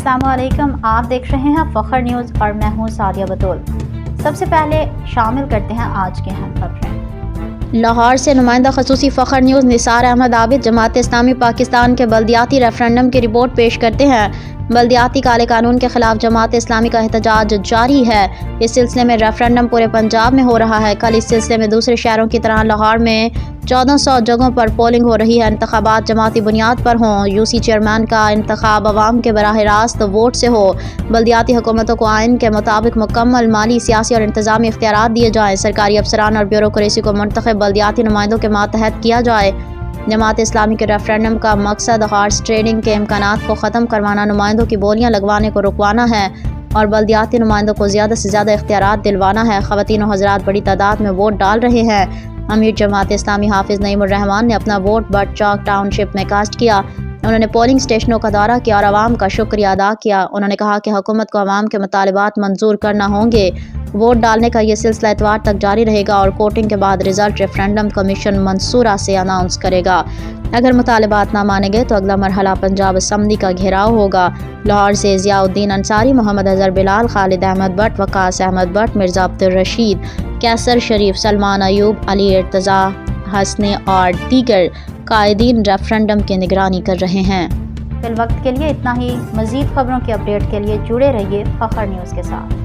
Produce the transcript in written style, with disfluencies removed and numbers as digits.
अस्सलामुअलैकुम, आप देख रहे हैं फखर न्यूज़ और मैं हूं सादिया बतूल। सबसे पहले शामिल करते हैं आज की अहम खबरें। लाहौर से नुमाइंदा खसूसी फ़खर न्यूज़ निसार अहमद आबिद जमात इस्लामी पाकिस्तान के बल्दियाती रेफरेंडम की रिपोर्ट पेश करते हैं। बल्दियाती काले कानून के खिलाफ जमात इस्लामी का एहतजाज जारी है। इस सिलसिले में रेफरेंडम पूरे पंजाब में हो रहा है। कल इस सिलसिले में दूसरे शहरों की तरह लाहौर में 1400 जगहों पर पोलिंग हो रही है। इंतखाबात जमाती बुनियाद पर हों। यूसी चेयरमैन का इंतखाब अवाम के बराह रास्त वोट से हो। बल्दियाती हुकूमतों को आइन के मुताबिक मुकम्मल माली, सियासी और इंतजामी इख्तियारात दिए जाएँ। सरकारी अफसरान और ब्यूरोक्रेसी को मुंतखब बल्दियाती नुमाइंदों के मातहत किया जाए। जमात इस्लामी के रेफरेंडम का मकसद हॉर्स ट्रेडिंग के इम्कानात को ख़त्म करवाना, नुमाइंदों की बोलियां लगवाने को रुकवाना है और बल्दियाती नुमाइंदों को ज़्यादा से ज़्यादा इख्तियारात दिलवाना है। ख़वातीन और हज़रात बड़ी तादाद में वोट डाल रहे हैं। अमीर जमात इस्लामी हाफिज़ नईमुर रहमान ने अपना वोट बट चौक टाउनशिप में कास्ट किया। उन्होंने पोलिंग स्टेशनों का दौरा किया और आवाम का शुक्रिया अदा किया। उन्होंने कहा कि हुकूमत को आवाम के मुतालिबात मंजूर करना होंगे। वोट डालने का ये सिलसिला इतवार तक जारी रहेगा और वोटिंग के बाद रिजल्ट रेफरेंडम कमीशन मंसूरा से अनाउंस करेगा। अगर मुतालिबात ना माने गए तो अगला मरहला पंजाब असम्बली का घेराव होगा। लाहौर से ज़ियाउद्दीन अंसारी, मोहम्मद अजहर बिलाल, खालिद अहमद भट्ट, वकास अहमद भट्ट, मिर्ज़ा अब्दुल रशीद, कैसर शरीफ, सलमान अयूब, अली इर्तज़ा हसने और दीगर कायदीन रेफरेंडम की निगरानी कर रहे हैं। फिल वक्त के लिए इतना ही। मज़ीद खबरों की अपडेट के लिए जुड़े रहिए फखर न्यूज़ के साथ।